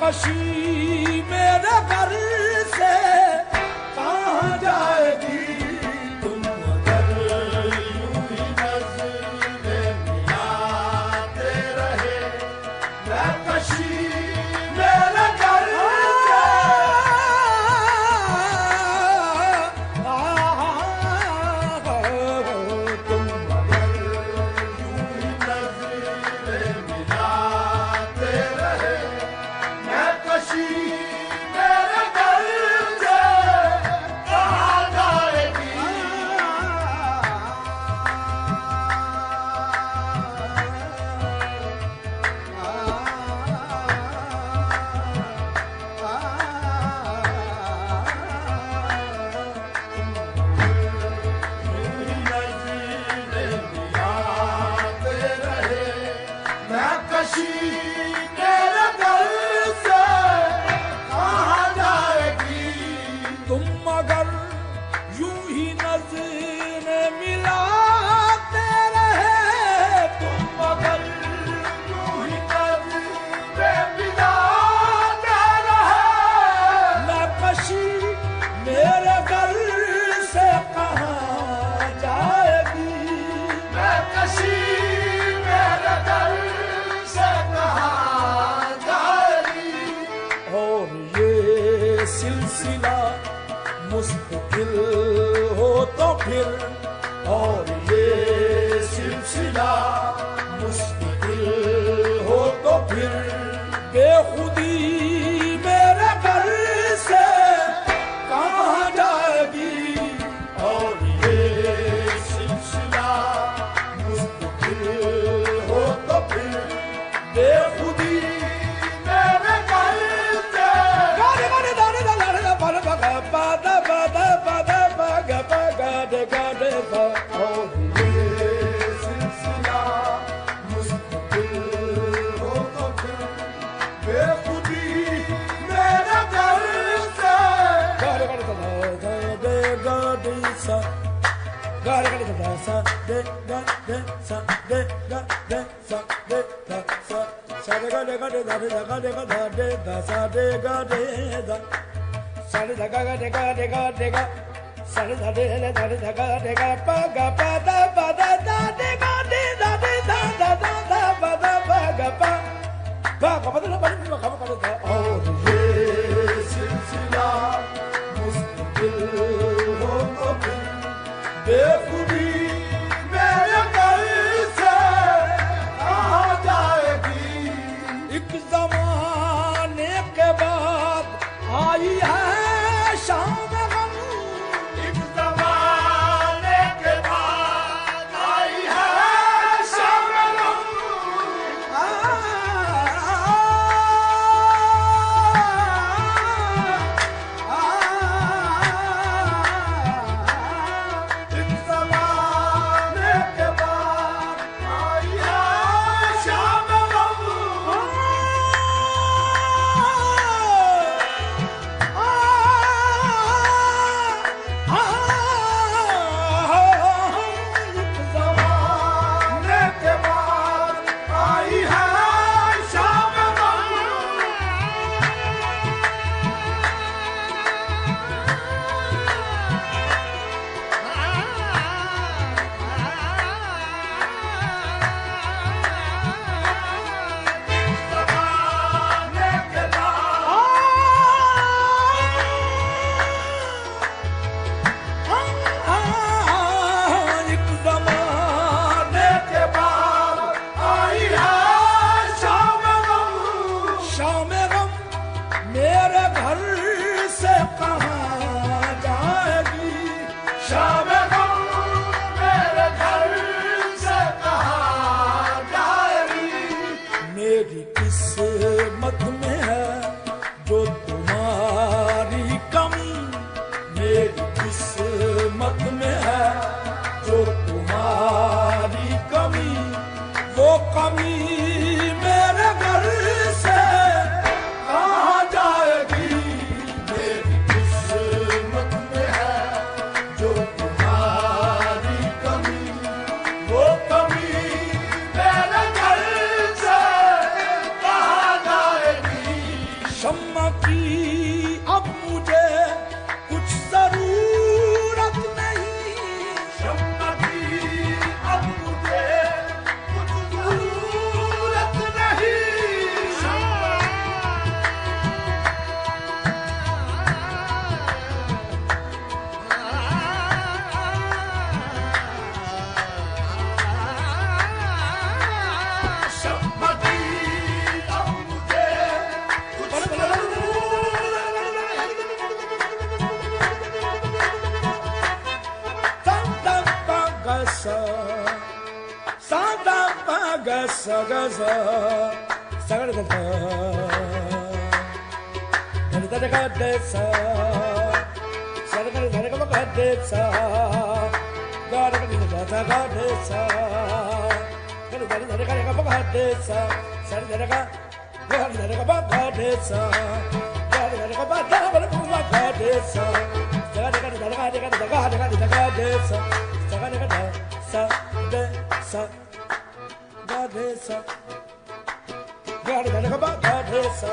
कशी मेरे घर से कहाँ जाएगी तुम अगर यूं ही नज़रें मिलाते रहे। मैं कशी मेरे घर तुम अगर यूं ही नज़रें मिलाते रहे। मैं कशी मेरे घर से कहाँ जाएगी। नज़रें मिलाते रहे। मैं कशी मेरे घर से कहाँ जाएगी। तुम अगर यूं ही नज़रें मिलाते रहे। तुम अगर यूं ही नज़रें मिलाते रहे। मैं कशी मेरे घर से कहाँ जाएगी। मैं कशी मेरे घर से कहाँ जाएगी। और ये सिलसिला मुस्तकिल हो तो फिर। और ये सिलसिला मुस्तकिल हो तो फिर। बेखुदी मेरे घर से कहाँ जाएगी। और ये सिलसिला मुस्तकिल हो तो फिर। बेखुदी मेरे घर से गाने गाने दाने दाने दाने बगा बादा बादा बादा बगा बगा दे गाने सा। और ये सिलसिला मुस्तकिल हो तो फिर। बेखुदी मेरे घर से गाने गाने दाने दे गाने सा। गाने गाने दाने सा दे गाने सा दे गाने सा दे दा सा। सा दे गाने गाने दाने दा गाने गाने दा सा दे गाने दा। सा दे गा गा दे गा दे गा दे गा। सा दे दा दे दा दे गा दे गा पा गा पा दा दा दे गा दे दा दे दा दा दा दा बा दा बा गा पा बा गा पा दा बा दा बा गा दा। और ये सिलसिला मुस्तकिल हो तो फिर। बेखुदी मेरे घर से कहाँ जाएगी। एक ज़माने के बाद आई है शाम गम। एक ज़माने के बाद आई है शाम गम। एक ज़माने के बाद आई है शाम गम। sa ga sa sa ga da da da ga da sa sa ga da ga ga da sa ga da ga da ga da sa ga da ga da ga ga da sa sa da ga ga da ga ba ga da sa ga da ga ba da ba ga da sa sa da ga da ga da ga da ga da da sa sa ga da ga da sa da sa ga da sa ga da ga ba ga da sa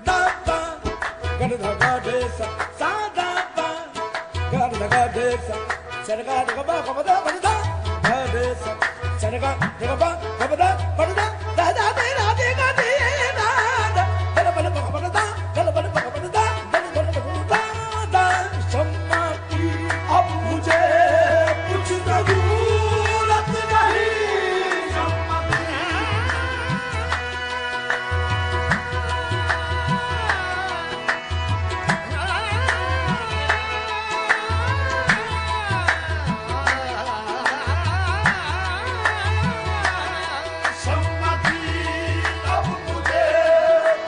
da ba ga da ga da sa sa da ba ga da ga da sa sa da ga da ba ga da ba da ga da sa sa da ga da ba ga da ba da da da da da ga da da da ba da ba ga da da ba da ba ga da da शम्मा की अब मुझे कुछ ज़रूरत नहीं शम्मा की अब मुझे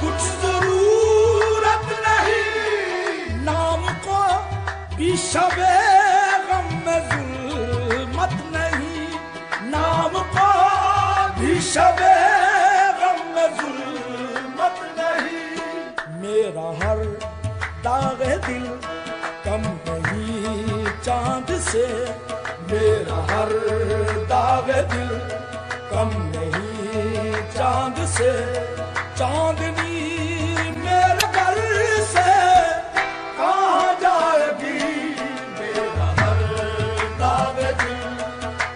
कुछ ज़रूरत नहीं नाम को भी शबे गम में जुल्मत नहीं नाम को भी शबे गम में जुल्मत नहीं मेरा हर दागे दिल कम नहीं चांद से मेरा हर दागे दिल कम नहीं चांद से चांदनी मेरे घर से कहाँ जाएगी मेरा हर दावे दिल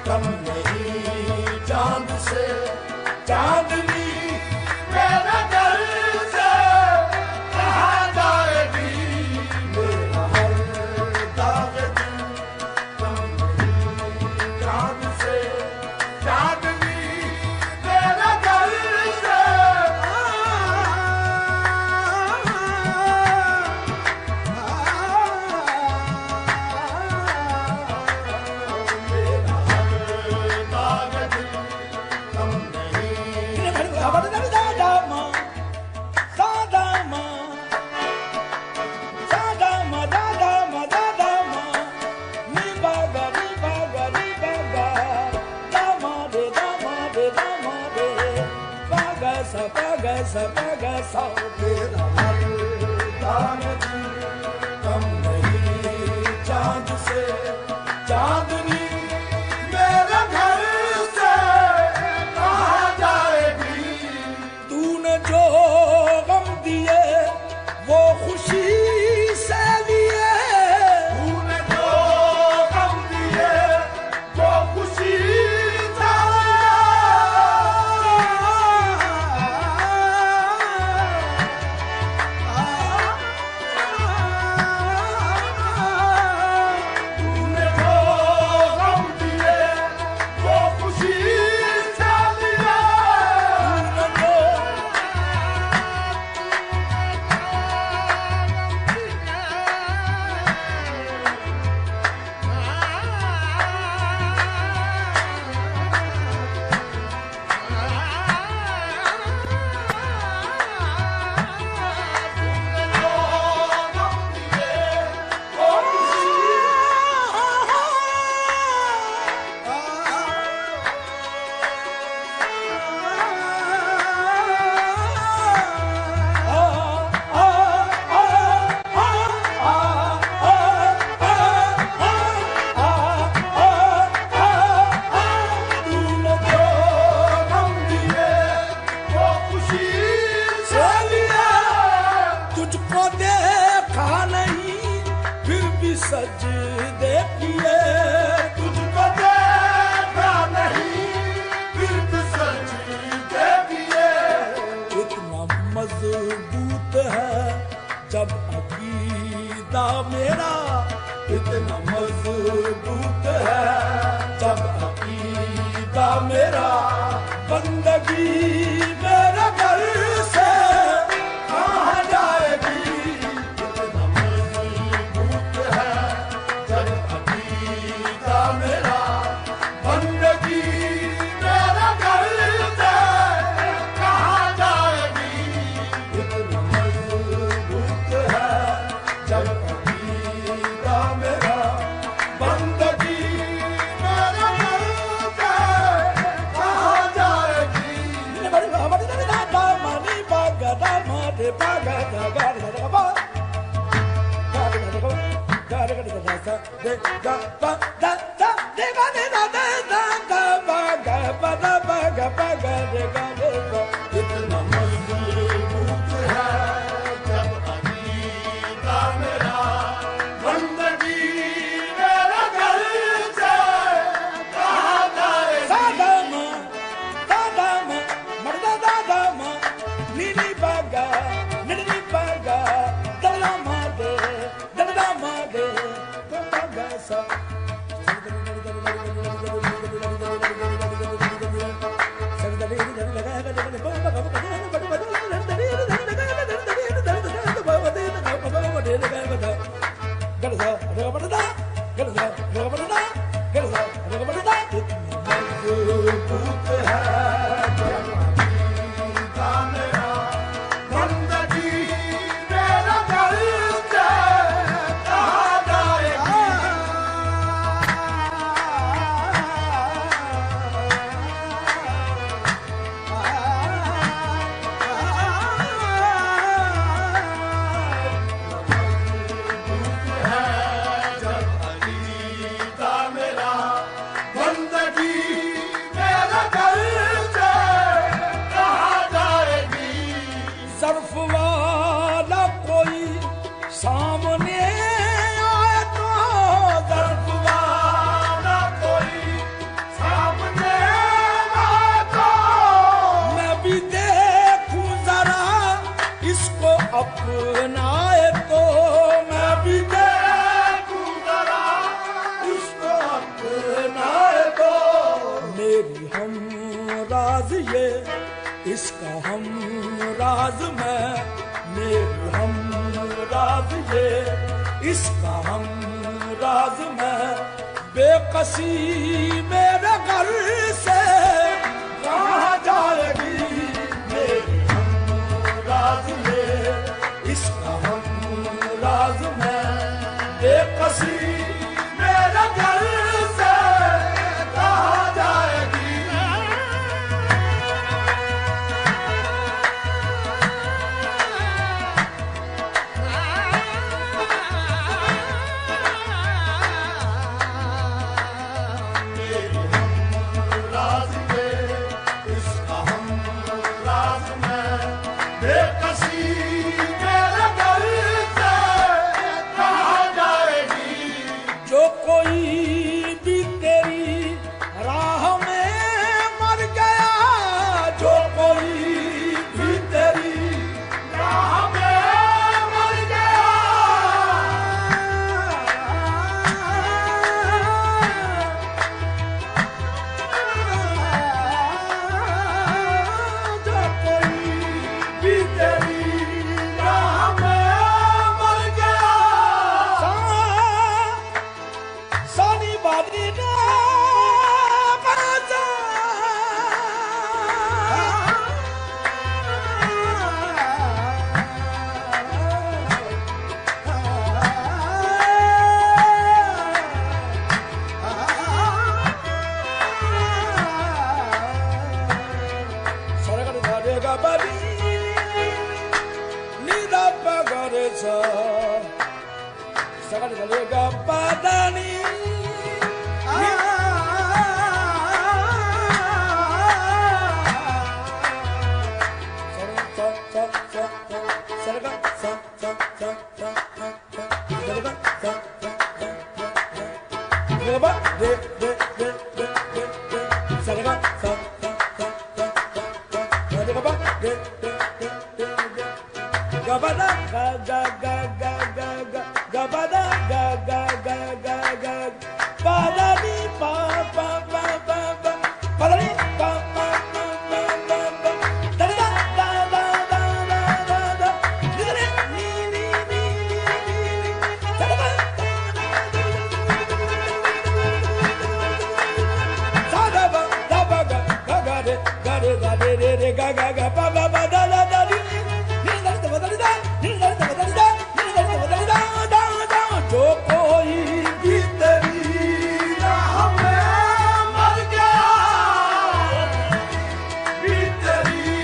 कम नहीं चांद से चांदनी मेरे घर से कहाँ जाएगी मेरा हर दावे दिल कम नहीं चांद से चांदनी मेरे घर से sa तेरा हर दाने दिल कम नहीं चांद से चांदनी मेरे घर से कहाँ जाएगी तूने जो गम दिए वो खुशी से लिए तूने जो गम दिए वो खुशी इतना मजबूत है जब अकीदा मेरा बंदगी मेरा घर जाए कहाँ जाए मर्दा दादा नीली बागा नीली बागा दला मागे बागा सा अपनाए तो मैं भी देखूं जरा इसको अपनाए तो मेरी हम राज ये इसका हम राज मैं मेरी हम राज ये इसका हम राज मैं बेकसी मेरे घर से कहाँ जाएगी मेरी हम राज ये इसका हम राज में बेकसी मेरे घर से कहाँ जाएगी मेरी हम राज में इसका हम राज में बेकसी जो कोई भी तेरी राह में मर गया जो कोई भी तेरी राह में मर गया जो कोई भी तेरी राह में मर गया सानी बादी ने बाजा सरगड़ धारेगा बादी नीदा पगरे सा सरगड़ धारेगा बादानी Gabada ga ga ga ga ga ga gabada ga ga ga ga ga bada ni pa pa pa pa pa bada ni pa pa pa pa pa pa da da da da da da da da ni ni ni ni ni da da da da ba da ba ga de ga ga ga pa pa pa da da da जो कोई भी तेरी राह में मर गया भी तेरी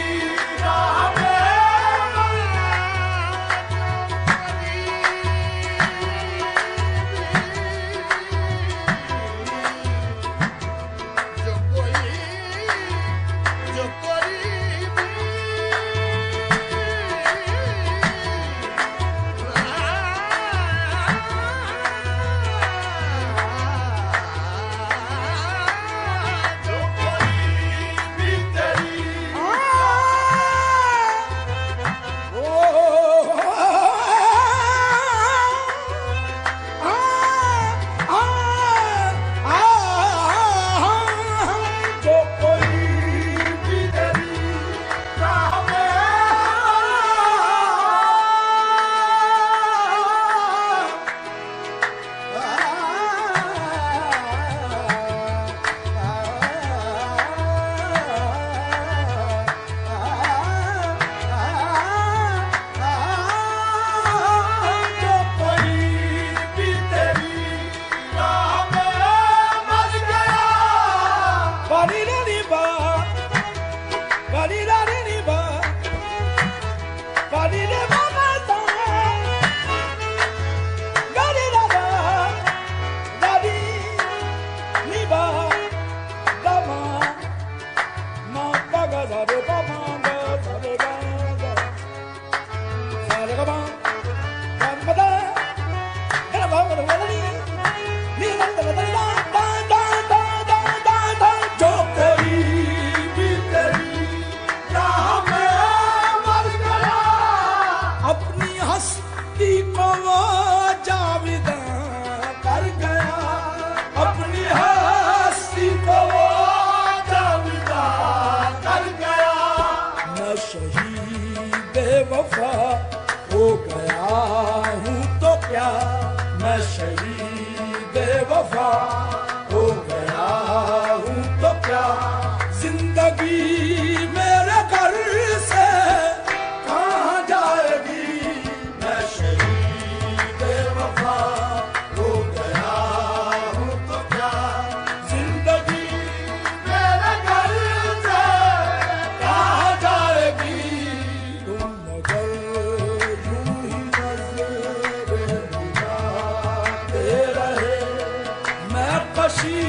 राह में मर गया बेवफा हो गया हूँ तो क्या, मैं शहीद वफा हो गया हूँ तो क्या, जिंदगी मेरे घर से कहाँ जाएगी, मैं शहीद वफा हो गया हूँ तो क्या, जिंदगी मेरे घर से कहाँ जाएगी। तुम मगर यूं ही नज़रें मिलाते रहे, मैं कशी